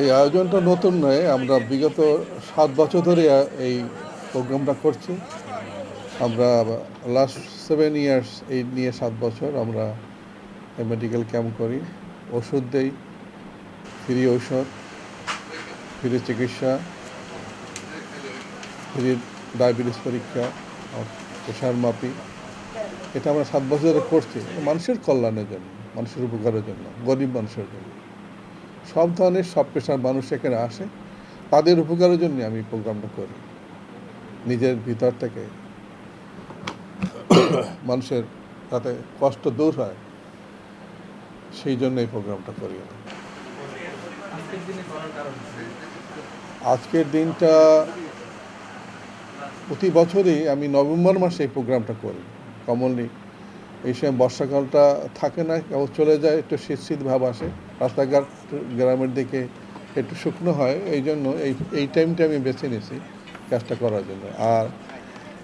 এই আয়োজনটা নতুন নয়, আমরা বিগত 7 বছর ধরে এই প্রোগ্রামটা করছি। আমরা লাস্ট 7 ইয়ার্স এই নিয়ে 7 বছর আমরা মেডিকেল ক্যাম্প করি, ওষুধ দেই, ফ্রি ঔষধ, ফ্রি চিকিৎসা, ফ্রি ডায়াবেটিস পরীক্ষা, প্রেশার মাপি। এটা আমরা 7 বছর ধরে করছি মানুষের কল্যাণের জন্য, মানুষের উপকারের জন্য, গরিব মানুষের জন্য। সব ধরনের সব পেশার মানুষ এখানে আসে, তাদের উপকারের জন্য আমি প্রোগ্রামটা করি। নিজের ভিতর থেকে মানুষের যাতে কষ্ট দূর হয় সেই জন্য এই প্রোগ্রামটা করি। আজকের দিনটা প্রতি বছরই আমি নভেম্বর মাসে এই প্রোগ্রামটা করি। কমনলি এই সময় বর্ষাকালটা থাকে না, কেবল চলে যায়, একটু শীত শীত ভাব আসে, রাস্তাঘাট গ্রামের দিকে একটু শুকনো হয়, এই জন্য এই টাইমটা আমি বেছে নিয়েছি কাজটা করার জন্য। আর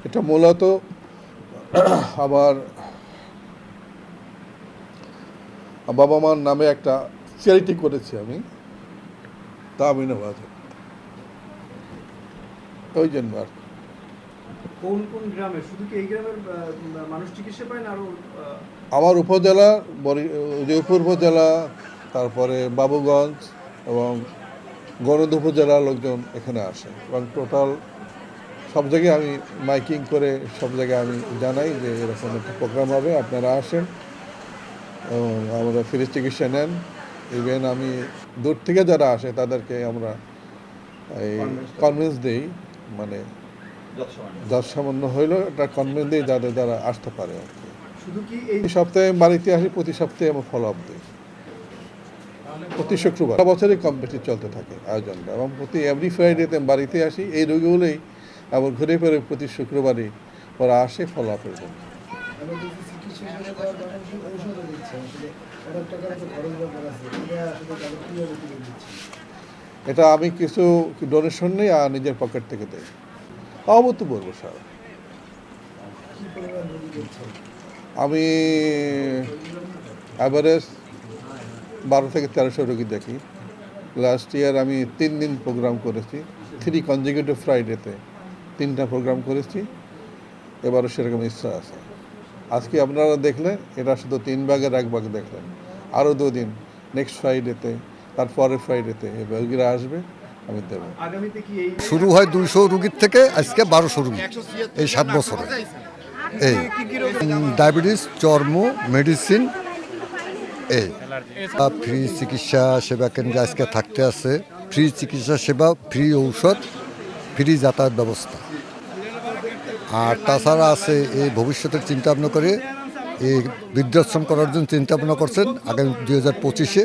এটা মূলত আমার বাবা মার নামে একটা চ্যারিটি করেছি আমি, তামিনাবাদে, ওই জন্য আর কোন কোন গ্রামে, শুধু কি এই গ্রামের মানুষ চিকিৎসা পায় না আরো? আমার উপজেলা উদয়পুর উপজেলা, তারপরে বাবুগঞ্জ এবং গণদ উপজেলার লোকজন এখানে আসে এবং টোটাল সব জায়গায় আমি মাইকিং করে সব জায়গায় আমি জানাই যে এরকম একটা প্রোগ্রাম হবে, আপনারা আসেন এবং আমরা ফ্রি চিকিৎসা নেন। ইভেন আমি দূর থেকে যারা আসে তাদেরকে আমরা এই কনভিন্স দিই, মানে যত সামান্য হইলেও একটা কনভিন্স দিই যাদের দ্বারা আসতে পারে আর কি। শুধু কি এই সপ্তাহে বাড়িতে আসি, প্রতি সপ্তাহে আমার ফলো আপ দিই, প্রতি শুক্রবার। বছরই কম বেশি চলতে থাকে আয়োজনটা, এবং প্রতি এভরি ফ্রাইডেতে বাড়িতে আসি। এই রোগীগুলোই আবার ঘুরে ফিরে প্রতি শুক্রবারই ওরা আসে ফলো আপের জন্য। এটা আমি কিছু ডোনেশন নেই আর নিজের পকেট থেকে দেই। অভূতপূর্ব স্যার, আমি অ্যাভারেজ 12 থেকে 1300 রোগী দেখি। লাস্ট ইয়ার আমি 3 দিন প্রোগ্রাম করেছি, 3 কনজিকিউটিভ ফ্রাইডেতে 3টা প্রোগ্রাম করেছি। এবারও সেরকম ইচ্ছা আছে। আজকে আপনারা দেখলেন, এটা শুধু 3 ভাগের 1 ভাগ দেখলেন। আরও 2 দিন, নেক্সট ফ্রাইডেতে, তারপরের ফ্রাইডেতে এই রোগীরা আসবে, আমি দেবো। শুরু হয় 200 রুগীর থেকে, আজকে 1200 রুগী এই 7 বছরে। এই ডায়াবেটিস, চর্ম, মেডিসিন, এই ফ্রি চিকিৎসা সেবা কেন্দ্রে আজকে থাকতে আছে। ফ্রি চিকিৎসা সেবা, ফ্রি ঔষধ, ফ্রি যাতায়াত ব্যবস্থা। আর তাছাড়া আছে এই ভবিষ্যতের চিন্তা ভাবনা করে এই বৃদ্ধাশ্রম করার জন্য চিন্তা ভাবনা করছেন আগামী 2025-এ,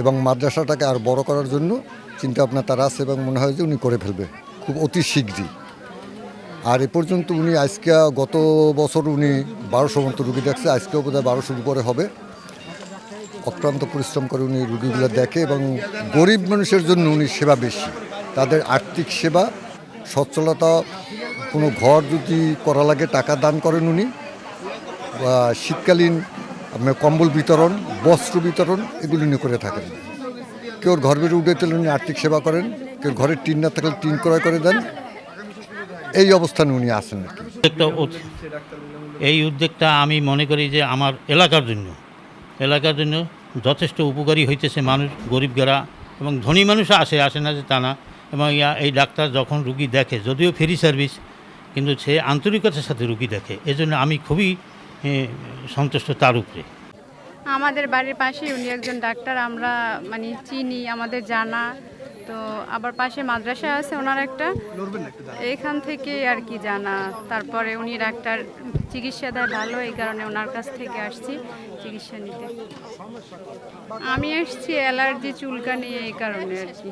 এবং মাদ্রাসাটাকে আর বড় করার জন্য চিন্তা ভাবনা তার আছে, এবং মনে হয় যে উনি করে ফেলবে খুব অতি শীঘ্রই। আর এ পর্যন্ত উনি আজকে, গত বছর উনি 1200 মতো রুগী দেখছে, আজকেও বোধহয় 1200 উপরে হবে। অক্লান্ত পরিশ্রম করে উনি রুগীগুলো দেখে, এবং গরিব মানুষের জন্য উনি সেবা বেশি, তাদের আর্থিক সেবা, সচ্ছলতা, কোনো ঘর যদি করা লাগে টাকা দান করেন উনি, বা শীতকালীন আপনার কম্বল বিতরণ, বস্ত্র বিতরণ, এগুলো উনি করে থাকেন। কেউ ঘর বেড়ে উঠে তুলে উনি আর্থিক সেবা করেন, কেউ ঘরের টিন না থাকলে টিন ক্রয় করে দেন। এই অবস্থানে উনি আছেন আর কি। এই উদ্যোগটা আমি মনে করি যে আমার এলাকার জন্য যথেষ্ট উপকারী হইতেছে। মানুষ, গরিব যারা এবং ধনী মানুষও আসে না যে তা না। এবং এই ডাক্তার যখন রুগী দেখে, যদিও ফ্রি সার্ভিস, কিন্তু সে আন্তরিকতার সাথে রুগী দেখে, এজন্য আমি খুবই সন্তুষ্ট তার উপরে। আমাদের বাড়ির পাশে উনি একজন ডাক্তার, আমরা মানে চিনি, আমাদের জানা। তো আবার পাশে মাদ্রাসা আছে ওনার একটা, এখান থেকে আর কি জানা। তারপরে উনি ডাক্তার, চিকিৎসা দেয় ভালো, এই কারণে ওনার কাছ থেকে আসছি চিকিৎসা নিতে। আমি এসছি অ্যালার্জি, চুলকানি, এই কারণে আর কি।